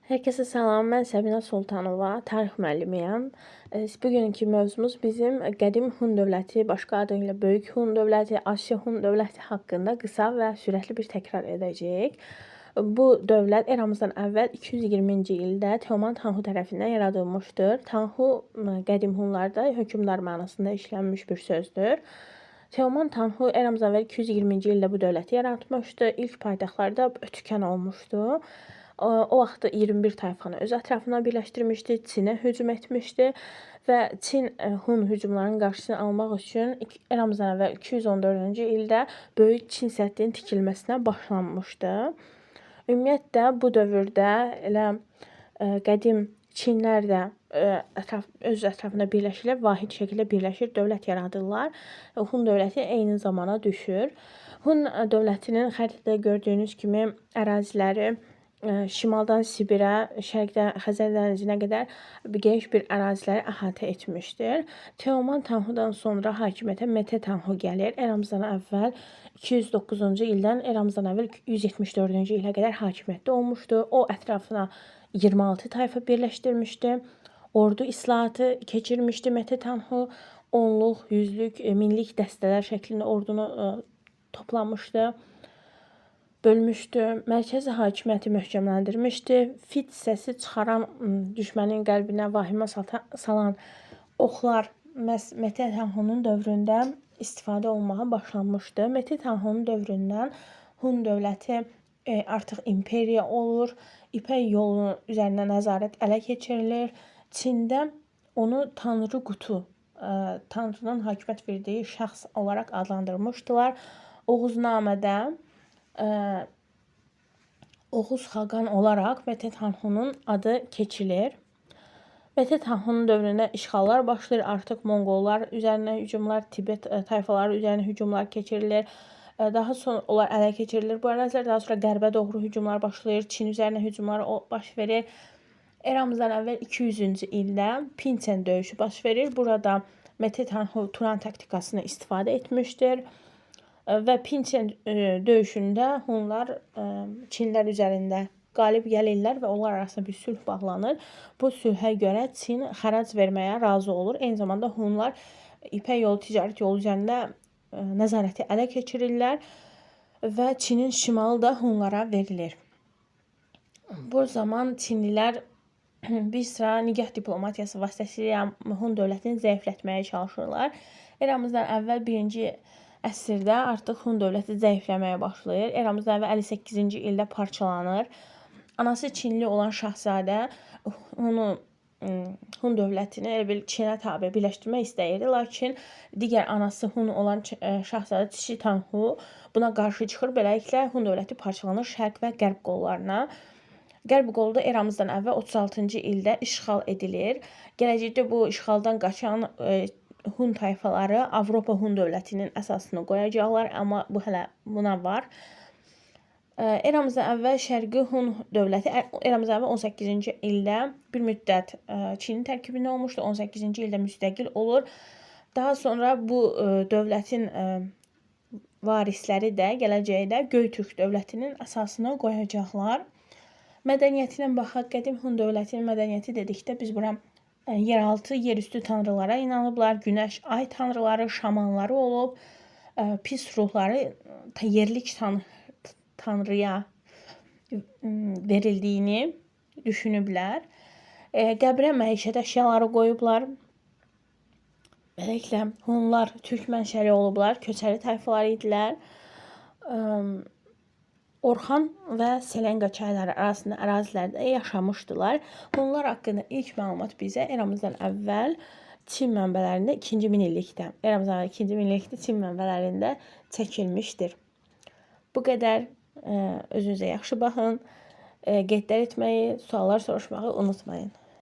Herkese salam, mən Səbinə Sultanova, tarix müəllimiyəm. Bugünkü mövzumuz bizim qədim Hun dövləti, başqa adı ilə Böyük Hun dövləti, Asiya Hun dövləti haqqında qısa və sürətli bir təkrar edəcəyik. Bu dövlət eramızdan əvvəl 220-ci ildə Teoman Tanhu tərəfindən yaradılmışdır. Tanhu qədim Hunlarda hökmdar mənasında işlənmiş bir sözdür. Teoman Tanhu eramızdan əvvəl 220-ci ildə bu dövləti yaratmışdı. İlk paytaxtları da Ötükən olmuşdu. O vaxt 21 tayfanı öz ətrafına birləşdirmişdi, Çinə hücum etmişdi və Çin Hun hücumlarının qarşısını almaq üçün eramızdan əvvəl 214-cü ildə Böyük Çin səddinin tikilməsinə başlanmışdı. Ümumiyyətlə bu dövrdə elə qədim Çinlər də öz ətrafında birləşirlər, vahid şəkildə birləşir, dövlət yaradırlar. Hun dövləti eyni zamana düşür. Hun dövlətinin xəritədə gördüyünüz kimi əraziləri şimaldan Sibirə, şərqdən Xəzər dənizinə qədər geniş bir əraziləri əhatə etmişdir. Teoman Tanhudan sonra hakimiyyətə Mete Tanhu gəlir. Eramızdan əvvəl 209-cu ildən eramızdan əvvəl 174-cü ilə qədər hakimiyyətdə olmuşdu. O ətrafına 26 tayfa birləşdirmişdi. Ordu islahatı keçirmişdi Mete Tanhu. Onluq, yüzlük, minlik dəstələr şəklində ordunu toplamışdı. Bölmüşdü, mərkəzi hakimiyyəti möhkəmləndirmişdi. Fit səsi çıxaran düşmənin qəlbinə vahimə salan oxlar Mete Tanhu'nun dövründə istifadə olmağa başlanmışdı. Mete Tanhu'nun dövründən Hun dövləti artıq imperiya olur. İpək yolu üzərinə nəzarət ələ keçirilir. Çində onu Tanrı Qutu, Tanrının hakimiyyət verdiyi şəxs olaraq adlandırmışdılar. Oğuznamədə Oğuz Xaqan olaraq Mete Tanhu'nun adı keçilir. Mete Tanhu'nun dövründə işğallar başlayır. Artıq Monqollar üzərinə hücumlar, Tibet tayfaları üzərinə hücumlar keçirilir. Daha sonra onlar ələ keçirilir. Bu ərazilər daha sonra qərbə doğru hücumlar başlayır. Çin üzərinə hücumlar baş verir. Eramızdan əvvəl 200-cü ildə Pinçen döyüşü baş verir. Burada Mete Tanhu Turan taktikasını istifadə etmişdir. Və Pinçen döyüşündə Hunlar Çinlər üzərində qalib gəlirlər və onlar arasında bir sülh bağlanır. Bu sülhə görə Çin xərac verməyə razı olur. Eyni zamanda Hunlar İpək yolu, ticarət yolu üzərində nəzarəti ələ keçirirlər və Çinin şimalı da Hunlara verilir. Bu zaman Çinlilər bir sıra nigah diplomatiyası vasitəsilə Hun dövlətini zəiflətməyə çalışırlar. Eramızdan əvvəl 1-ci əsrdə artıq Hun dövləti zəifləməyə başlayır. Eramızdan əvvəl 58-ci ildə parçalanır. Anası Çinli olan şahzadə Hun dövlətini elə bil Çinə tabe birləşdirmək istəyirdi. Lakin digər anası Hun olan şahzadə Çi Tanhu buna qarşı çıxır. Beləliklə Hun dövləti parçalanır şərq və qərb qollarına. Qərb qolu da eramızdan əvvəl 36-cı ildə işğal edilir. Gələcəkdə bu işğaldan qaçan Hun tayfaları Avropa Hun dövlətinin əsasını qoyacaqlar, amma bu hələ buna var. Eramızdan əvvəl Şərqi Hun dövləti eramızdan əvvəl 18-ci ildə bir müddət Çinin tərkibində olmuşdu. 18-ci ildə müstəqil olur. Daha sonra bu dövlətin varisləri də gələcəkdə Göytürk dövlətinin əsasını qoyacaqlar. Mədəniyyətinə baxaq. Qədim Hun dövlətinin mədəniyyəti dedikdə biz bura yeraltı, yerüstü tanrılara inanıblar. Günəş, ay tanrıları, şamanları olub. Pis ruhları yerlik tanrıya verildiyini düşünüblər. Qəbrə məişət əşyaları qoyublar. Beləliklə, Hunlar türk mənşəli olublar. Köçəri tayfalar idilər. Orxan və Selenqa çayları arasında ərazilərdə yaşamışdılar. Hunlar haqqında ilk məlumat bizə eramızdan əvvəl Çin mənbələrində 2-ci minillikdə, eramızdan əvvəl 2-ci minillikdə Çin mənbələrində çəkilmişdir. Bu qədər. Özünüzə yaxşı baxın. Qeydlər etməyi, suallar soruşmağı unutmayın.